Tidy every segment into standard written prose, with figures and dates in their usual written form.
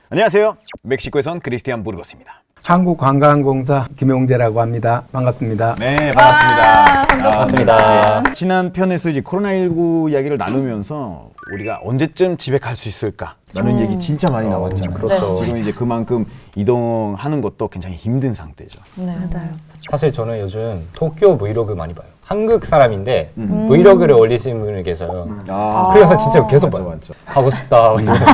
안녕하세요. 멕시코에선 크리스티안 부르고스입니다. 한국관광공사 김용재라고 합니다. 반갑습니다. 네, 반갑습니다. 반갑습니다. 지난 편에서 이제 코로나19 이야기를 나누면서 우리가 언제쯤 집에 갈 수 있을까라는 얘기 진짜 많이 나왔잖아요. 그렇죠. 지금 이제 그만큼 이동하는 것도 굉장히 힘든 상태죠. 네, 맞아요. 사실 저는 요즘 도쿄 브이로그 많이 봐요. 한국 사람인데 브이로그를 올리시는 분이 계셔요. 그래서 진짜 계속 봐요. 맞죠. 가고 싶다 이러면서.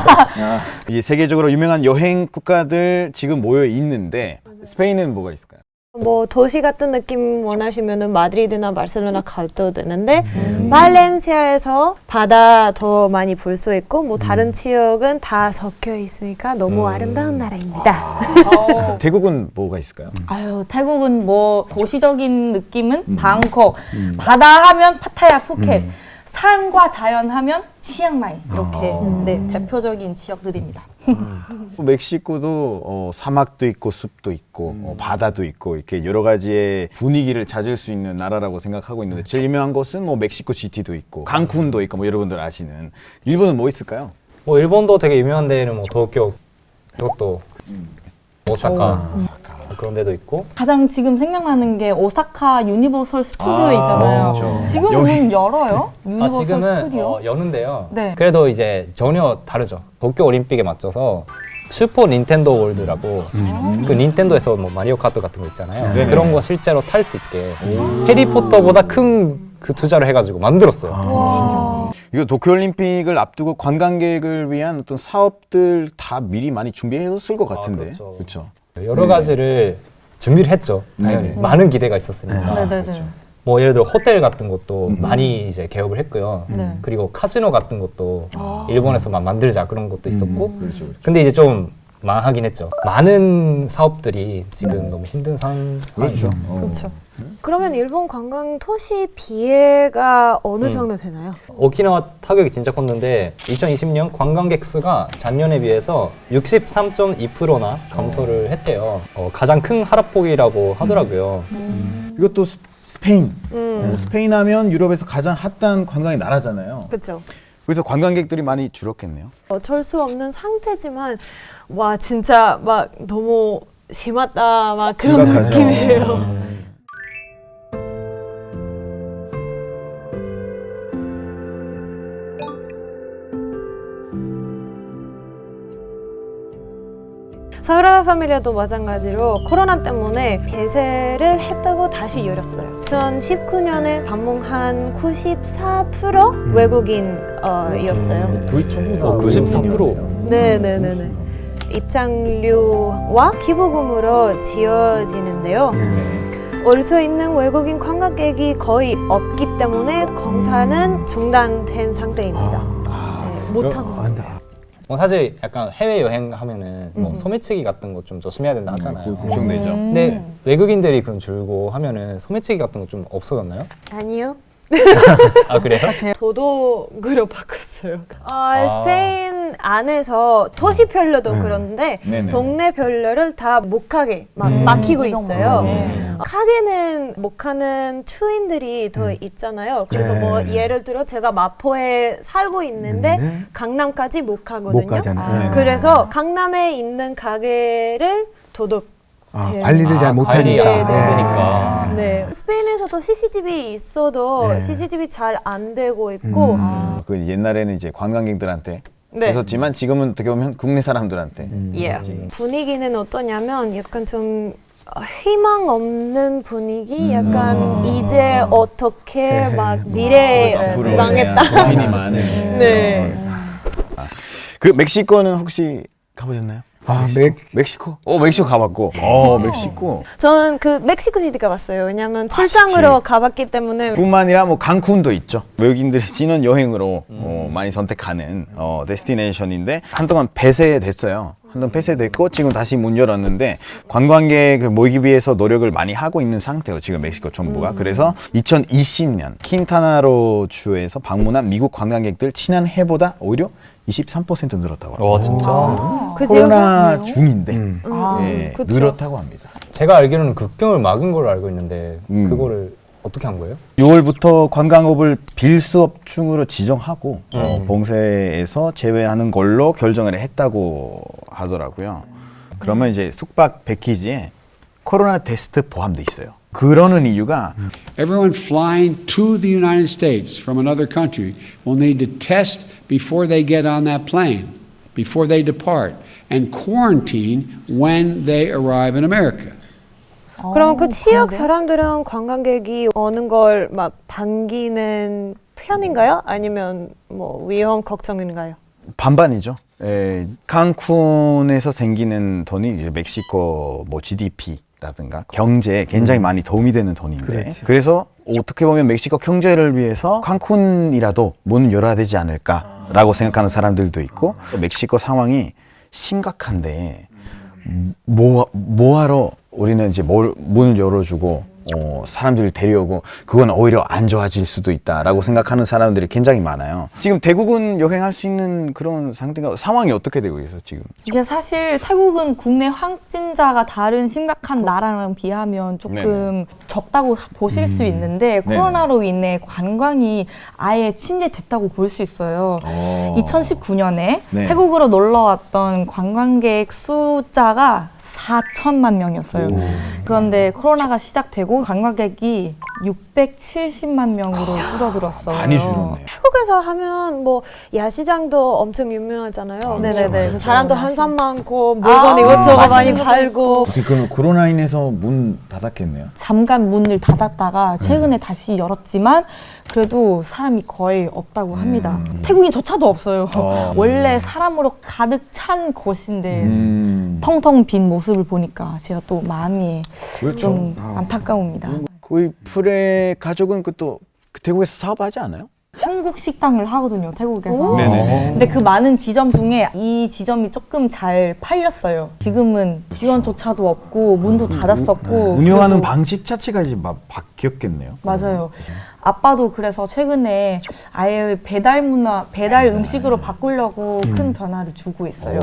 이제 세계적으로 유명한 여행 국가들 지금 모여 있는데 스페인은 뭐가 있을까요? 뭐 도시 같은 느낌 원하시면은 마드리드나 바르셀로나 가도 되는데 발렌시아에서 바다 더 많이 볼 수 있고 뭐 다른 지역은 다 섞여 있으니까 너무 아름다운 나라입니다. 태국은 뭐가 있을까요? 아유, 태국은 뭐 도시적인 느낌은 방콕, 바다 하면 파타야, 푸켓, 산과 자연 하면 치앙마이 이렇게 네, 대표적인 지역들입니다. 멕시코도 사막도 있고 숲도 있고 바다도 있고 이렇게 여러 가지의 분위기를 찾을 수 있는 나라라고 생각하고 있는데 제일 유명한 곳은 뭐 멕시코 시티도 있고 칸쿤도 있고 뭐 여러분들 아시는 일본은 뭐 있을까요? 뭐 일본도 되게 유명한 데는 뭐 도쿄, 이것도 오사카 그런 데도 있고. 가장 지금 생각나는 게 오사카 유니버설 스튜디오 있잖아요. 그렇죠. 지금 문 열어요? 유니버설 지금은 스튜디오? 여는데요. 네. 그래도 이제 전혀 다르죠. 도쿄 올림픽에 맞춰서 슈퍼 닌텐도 월드라고 그 닌텐도에서 뭐 마리오 카트 같은 거 있잖아요. 네네. 그런 거 실제로 탈 수 있게 해리포터보다 큰 그 투자를 해가지고 만들었어요. 이거 도쿄올림픽을 앞두고 관광객을 위한 어떤 사업들 다 미리 많이 준비했을 것 같은데 그렇죠. 그렇죠? 여러 가지를 준비를 했죠. 당연히 많은 기대가 있었으니까. 네네네. 뭐 예를 들어 호텔 같은 것도 많이 이제 개업을 했고요. 네. 그리고 카지노 같은 것도 일본에서만 만들자 그런 것도 있었고. 그렇죠. 근데 이제 좀 망하긴 했죠. 많은 사업들이 지금 너무 힘든 상황이죠. 그렇죠. 그러면 일본 관광 토시 비회가 어느 정도 되나요? 오키나와 타격이 진짜 컸는데 2020년 관광객 수가 작년에 비해서 63.2%나 감소를 했대요. 가장 큰 하락폭이라고 하더라고요. 이것도 스페인 스페인 하면 유럽에서 가장 핫한 관광의 나라잖아요. 그렇죠. 그래서 관광객들이 많이 줄었겠네요. 어쩔 수 없는 상태지만 와 진짜 막 너무 심하다 막 그런 심각하죠. 느낌이에요. 사그라다 파밀리아도 마찬가지로 코로나 때문에 폐쇄를 했다고 다시 열었어요. 2019년에 방문한 94% 외국인이었어요. 거의 전부 다 93%. 네네네네. 입장료와 기부금으로 지어지는데요. 올 수 있는 외국인 관광객이 거의 없기 때문에 공사는 중단된 상태입니다. 네, 못하는 거예요. 사실 약간 해외 여행 하면은 뭐 소매치기 같은 거 좀 조심해야 된다 하잖아요. 걱정되죠. 근데 외국인들이 그럼 줄고 하면은 소매치기 같은 거 좀 없어졌나요? 아니요. 아 그래요? 도덕으로 바꿨어요. 스페인 안에서 도시별로도 그런데 네네. 동네별로를 다 못 가게 막 막히고 있어요. 가게는 못 가는 주인들이 더 있잖아요. 그래서 뭐 예를 들어 제가 마포에 살고 있는데 강남까지 못 가거든요. 못 가잖아요. 그래서 강남에 있는 가게를 도덕 관리를 잘 관리 못하니까. 안 되니까. 네, 스페인에서도 CCTV 있어도 CCTV 잘 안 되고 있고 그 옛날에는 이제 관광객들한테 네. 있었지만 지금은 어떻게 보면 국내 사람들한테 분위기는 어떠냐면 약간 좀 희망 없는 분위기 약간 이제 어떻게 막 미래 앞으로에 망했다. 대한 고민이 많은. 네. 그 멕시코는 혹시 가보셨나요? 멕시코? 멕시코 가봤고. 멕시코. 저는 그 멕시코 시티 가봤어요. 왜냐면 출장으로 가봤기 때문에 뿐만 아니라 뭐 칸쿤도 있죠. 외국인들이 신혼 여행으로 많이 선택하는 데스티네이션인데 한동안 폐쇄됐어요. 한동안 폐쇄됐고 지금 다시 문 열었는데 관광객 모이기 위해서 노력을 많이 하고 있는 상태예요. 지금 멕시코 정부가. 그래서 2020년 킨타나로 주에서 방문한 미국 관광객들 지난해보다 오히려 23% 늘었다고 합니다. 와 진짜. 그 코로나 중인데 그쵸. 늘었다고 합니다. 제가 알기로는 국경을 막은 걸로 알고 있는데 그거를 어떻게 한 거예요? 6월부터 관광업을 필수업종으로 지정하고 봉쇄에서 제외하는 걸로 결정을 했다고 하더라고요. 그러면 이제 숙박 패키지에 코로나 테스트 포함돼 있어요. 그러는 이유가 Everyone flying to the United States from another country will need to test before they get on that plane, before they depart, and quarantine when they arrive in America. 그럼 그 지역 그런데요? 사람들은 관광객이 오는 걸 막 반기는 편인가요? 아니면 뭐 위험 걱정인가요? 반반이죠. 칸쿤에서 생기는 돈이 이제 멕시코 뭐 GDP라든가 경제에 굉장히 많이 도움이 되는 돈인데 그렇죠. 그래서 어떻게 보면 멕시코 경제를 위해서 칸쿤이라도 문을 열어야 되지 않을까라고 생각하는 사람들도 있고 멕시코 상황이 심각한데 뭐하러 우리는 이제 문을 열어주고 사람들을 데려오고 그건 오히려 안 좋아질 수도 있다라고 생각하는 사람들이 굉장히 많아요. 지금 태국은 여행할 수 있는 그런 상황이 어떻게 되고 있어요 지금? 이게 사실 태국은 국내 확진자가 다른 심각한 나라랑 비하면 조금 네네. 적다고 보실 수 있는데 코로나로 인해 관광이 아예 침체됐다고 볼 수 있어요. 2019년에 네. 태국으로 놀러 왔던 관광객 숫자가 4천만 명이었어요. 그런데 코로나가 시작되고 관광객이 670만 명으로 줄어들었어요. 많이 줄었네요. 태국에서 하면 뭐 야시장도 엄청 유명하잖아요. 네네네. 그렇죠. 사람도 한산 많고 물건 이것저것 많이 맛있는 것도 팔고. 그럼 코로나 인해서 문 닫았겠네요. 잠깐 문을 닫았다가 최근에 다시 열었지만 그래도 사람이 거의 없다고 합니다. 태국인조차도 없어요. 원래 사람으로 가득 찬 곳인데 텅텅 빈 모습을 보니까 제가 또 마음이 좀 안타까웁니다. 거의 풀의 가족은 또 태국에서 사업하지 않아요? 한국 식당을 하거든요, 태국에서. 네네네. 근데 그 많은 지점 중에 이 지점이 조금 잘 팔렸어요. 지금은 직원조차도 없고 문도 닫았었고. 운영하는 그리고- 방식 자체가 이제 막 바뀌었겠네요. 맞아요. 아빠도 그래서 최근에 아예 배달 음식으로 바꾸려고 큰 변화를 주고 있어요.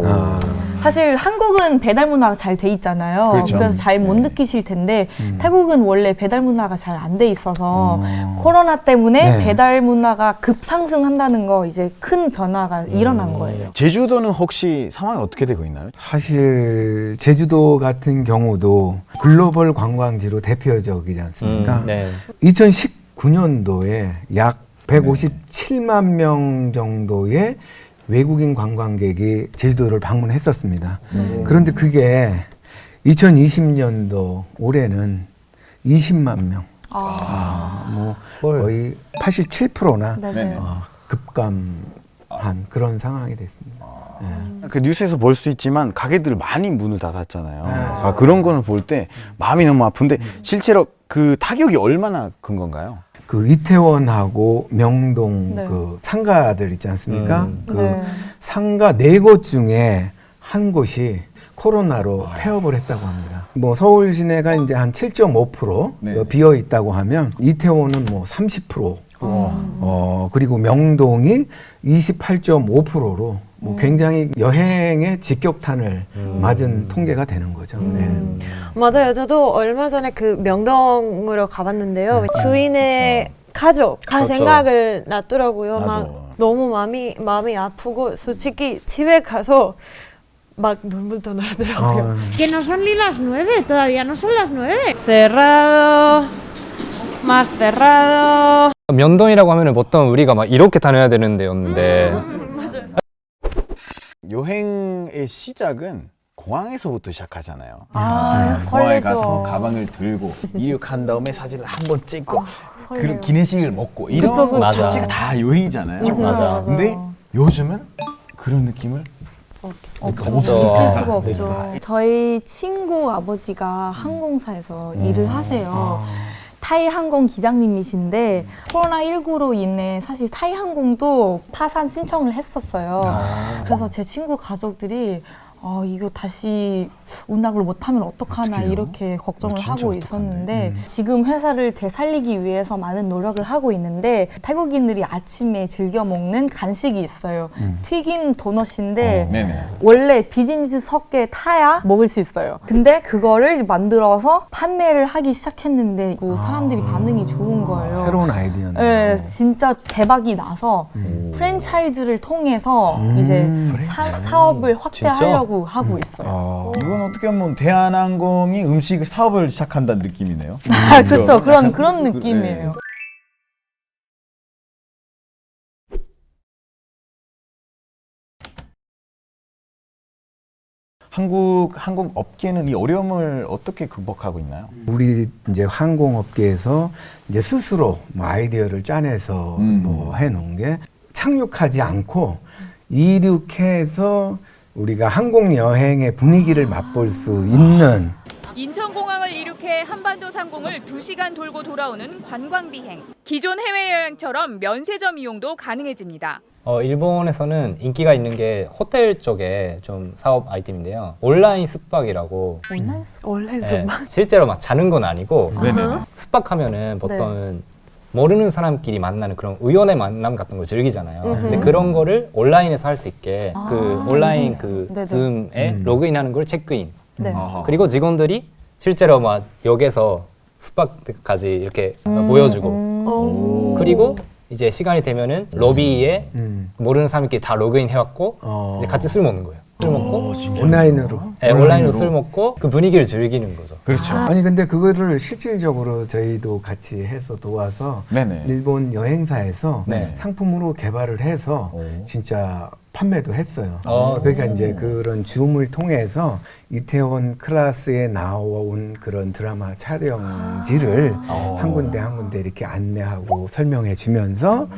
사실 한국은 배달 문화가 잘 돼 있잖아요. 그렇죠. 그래서 잘 못 느끼실 텐데 태국은 원래 배달 문화가 잘 안 돼 있어서 코로나 때문에 네. 배달 문화가 급상승한다는 거 이제 큰 변화가 일어난 거예요. 제주도는 혹시 상황이 어떻게 되고 있나요? 사실 제주도 같은 경우도 글로벌 관광지로 대표적이지 않습니까? 네. 2019년도에 약 157만 명 정도의 외국인 관광객이 제주도를 방문했었습니다. 그런데 그게 2020년도 올해는 20만 명, 뭐 헐. 거의 87%나 네네. 급감한 그런 상황이 됐습니다. 그 뉴스에서 볼 수 있지만 가게들 많이 문을 닫았잖아요. 그런 거는 볼 때 마음이 너무 아픈데 실제로 그 타격이 얼마나 큰 건가요? 그 이태원하고 명동 네. 그 상가들 있지 않습니까? 그 네. 상가 4곳 중에 한 곳이 코로나로 폐업을 했다고 합니다. 뭐 서울 시내가 이제 한 7.5% 네. 비어 있다고 하면 이태원은 뭐 30%, 그리고 명동이 28.5%로 뭐 굉장히 여행의 직격탄을 맞은 통계가 되는 거죠. 네. 맞아요. 저도 얼마 전에 그 명동으로 가봤는데요. 주인의 가족 다 그렇죠. 생각을 났더라고요. 맞아. 막 너무 마음이 아프고 솔직히 집에 가서 막 눈물도 나더라고요. Que no son ni las 9, todavía no son las 9. Cerrado, más cerrado. 명동이라고 하면은 보통 우리가 막 이렇게 다녀야 되는 데였는데 여행의 시작은 공항에서부터 시작하잖아요. 아, 공항에 설레죠. 가서 가방을 들고 이륙한 다음에 사진을 한 번 찍고 설레요. 그런 기내식을 먹고 이런 그쵸, 거 그쵸. 자체가 다 여행이잖아요. 맞아. 근데 요즘은 그런 느낌을 느낄 수가 없죠. 저희 친구 아버지가 항공사에서 일을 하세요. 타이 항공 기장님이신데 코로나19로 인해 사실 타이 항공도 파산 신청을 했었어요. 그래서 제 친구 가족들이 이거 다시 운항을 못하면 어떡하나 어떡해요? 이렇게 걱정을 진짜 하고 어떡하네. 있었는데 지금 회사를 되살리기 위해서 많은 노력을 하고 있는데 태국인들이 아침에 즐겨 먹는 간식이 있어요. 튀김 도넛인데 네네. 원래 비즈니스석에 타야 먹을 수 있어요. 근데 그거를 만들어서 판매를 하기 시작했는데 그 사람들이 반응이 좋은 거예요. 새로운 아이디어네요. 네, 진짜 대박이 나서 프랜차이즈를 통해서 이제 사업을 확대하려고 하고 있어요. 이건 어떻게 보면 대한항공이 음식 사업을 시작한다는 느낌이네요. 그렇죠. 그런 느낌이에요. 한국 업계는 이 어려움을 어떻게 극복하고 있나요? 우리 이제 항공업계에서 이제 스스로 뭐 아이디어를 짜내서 뭐 해놓은 게 착륙하지 않고 이륙해서 우리가 항공 여행의 분위기를 맛볼 수 있는 인천공항을 이륙해 한반도 상공을 2시간 돌고 돌아오는 관광비행. 기존 해외여행처럼 면세점 이용도 가능해집니다. 일본에서는 인기가 있는 게 호텔 쪽에 좀 사업 아이템인데요. 온라인 숙박이라고. 원래 네, 실제로 막 자는 건 아니고 숙박하면은 보통은 모르는 사람끼리 만나는 그런 우연의 만남 같은 걸 즐기잖아요. 근데 그런 거를 온라인에서 할 수 있게 그 온라인 그 네네. 줌에 로그인하는 걸 체크인. 네. 그리고 직원들이 실제로 막 역에서 숙박까지 이렇게 보여주고 그리고 이제 시간이 되면은 로비에 모르는 사람끼리 다 로그인 해왔고 이제 같이 술 먹는 거예요. 술 먹고 온라인으로. 네, 온라인으로 술 먹고 그 분위기를 즐기는 거죠. 그렇죠. 아니 근데 그거를 실질적으로 저희도 같이 해서 도와서 네네. 일본 여행사에서 네. 상품으로 개발을 해서 진짜 판매도 했어요. 그러니까 이제 그런 줌을 통해서 이태원 클래스에 나온 그런 드라마 촬영지를 한 군데 한 군데 이렇게 안내하고 설명해 주면서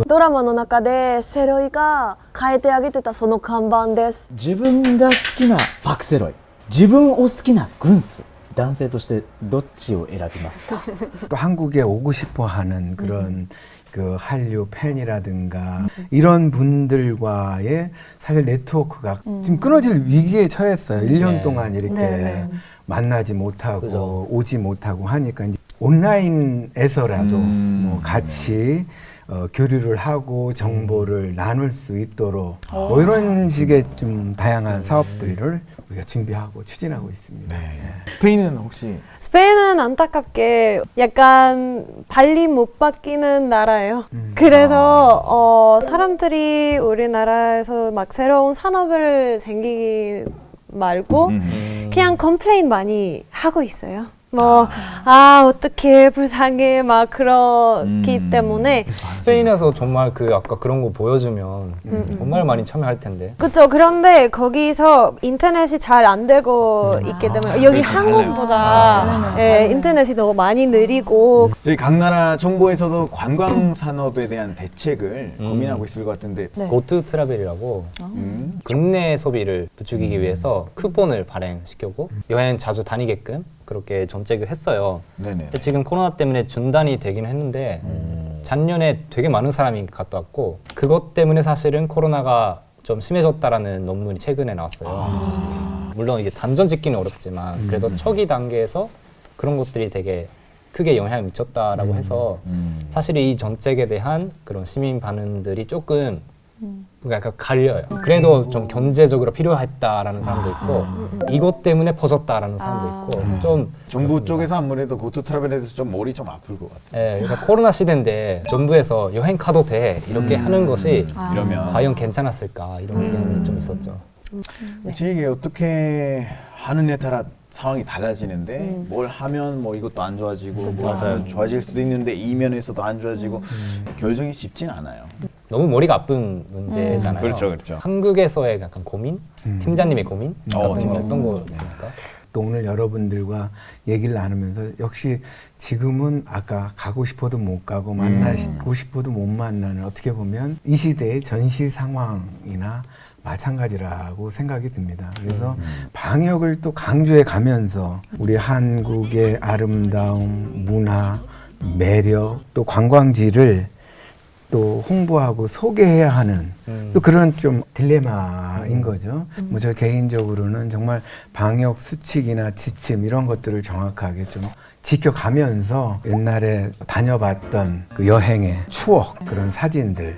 ドラマの中でセロイが変えてあげてたその看板です。自分が好きなパクセロイ、自分を好きな軍ス、男性としてどっちを選びますか？ 또 한국에 오고 싶어 하는 그런 그 한류 팬이라든가 이런 분들과의 사실 네트워크가 지금 끊어질 위기에 처했어요. 1년 네. 동안 이렇게 네. 만나지 못하고 그죠. 오지 못하고 하니까 이제 온라인에서라도 뭐 같이 교류를 하고 정보를 나눌 수 있도록 뭐 이런 식의 좀 다양한 사업들을 우리가 준비하고 추진하고 있습니다. 스페인은 혹시 스페인은 안타깝게 약간 발리 못 바뀌는 나라예요. 그래서 사람들이 우리나라에서 막 새로운 산업을 생기기 말고 그냥 컴플레인 많이 하고 있어요. 뭐, 어떻게 불쌍해, 막 그렇기 때문에. 스페인에서 정말 그 아까 그런 거 보여주면 정말 많이 참여할 텐데. 그쵸. 그런데 거기서 인터넷이 잘 안 되고 있기 때문에 여기 한국보다 인터넷이 너무 많이 느리고 저희 각 나라 정부에서도 관광 산업에 대한 대책을 고민하고 있을 것 같은데 고투 트래벨이라고 국내 소비를 부추기기 위해서 쿠폰을 발행시켰고 여행 자주 다니게끔 그렇게 정책을 했어요. 네네. 근데 지금 코로나 때문에 중단이 되긴 했는데 작년에 되게 많은 사람이 갔다 왔고 그것 때문에 사실은 코로나가 좀 심해졌다라는 논문이 최근에 나왔어요. 물론 이게 단전 짓기는 어렵지만 그래도 초기 단계에서 그런 것들이 되게 크게 영향을 미쳤다라고 해서 사실 이 정책에 대한 그런 시민 반응들이 조금 약간 갈려요. 그래도 좀 경제적으로 필요했다라는 사람도 있고 이것 때문에 퍼졌다라는 사람도 있고 좀 정부 그렇습니다. 쪽에서 아무래도 고토 트러블에 대해서 좀 머리 좀 아플 것 같아요. 예, 그러니까 코로나 시대인데 정부에서 여행 가도 돼 이렇게 하는 것이 이러면 과연 괜찮았을까 이런 의견이 좀 있었죠. 그치, 이게 어떻게 하느냐에 따라 상황이 달라지는데 뭘 하면 뭐 이것도 안 좋아지고 뭐 좋아질 수도 있는데 이 면에서도 안 좋아지고 결정이 쉽진 않아요. 너무 머리가 아픈 문제잖아요. 그렇죠, 그렇죠. 한국에서의 약간 고민, 팀장님의 고민 같은 게 팀장님. 어떤 거 있습니까? 또 오늘 여러분들과 얘기를 나누면서 역시 지금은 아까 가고 싶어도 못 가고 만나고 싶어도 못 만나는 어떻게 보면 이 시대의 전시 상황이나 마찬가지라고 생각이 듭니다. 그래서 방역을 또 강조해 가면서 우리 한국의 아름다움, 문화, 매력, 또 관광지를 또 홍보하고 소개해야 하는 또 그런 좀 딜레마인 거죠. 뭐 저 개인적으로는 정말 방역 수칙이나 지침 이런 것들을 정확하게 좀 지켜가면서 옛날에 다녀봤던 그 여행의 추억, 그런 사진들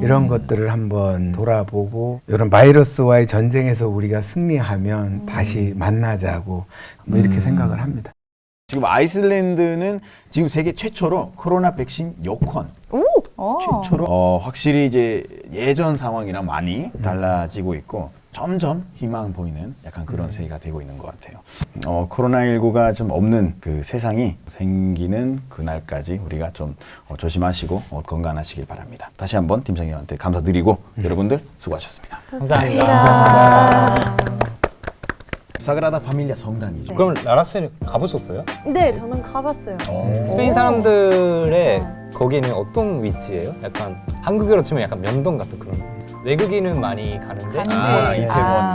이런 것들을 한번 돌아보고 이런 바이러스와의 전쟁에서 우리가 승리하면 다시 만나자고 뭐 이렇게 생각을 합니다. 지금 아이슬란드는 지금 세계 최초로 코로나 백신 여권 최초로 확실히 이제 예전 상황이랑 많이 달라지고 있고 점점 희망 보이는 약간 그런 세계가 되고 있는 것 같아요. 코로나19가 좀 없는 그 세상이 생기는 그날까지 우리가 좀 조심하시고 건강하시길 바랍니다. 다시 한번 팀장님한테 감사드리고 여러분들 수고하셨습니다. 감사합니다. 사그라다 파밀리아 성당이죠. 그럼 라라 씨는 가보셨어요? 네, 저는 가봤어요. 스페인 사람들의 거기는 어떤 위치예요? 약간 한국으로 치면 약간 명동 같은 그런. 외국인은 많이 가는데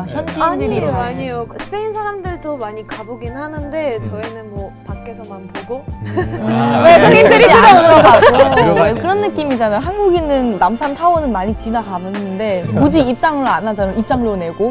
현지인들이 아니에요. 스페인 사람들도 많이 가보긴 하는데 저희는 뭐 밖에서만 보고 외국인들이 들어가고 들어가죠. 그런 느낌이잖아요. 한국인은 남산 타워는 많이 지나가봤는데 굳이 입장을 안 하잖아요. 입장료 내고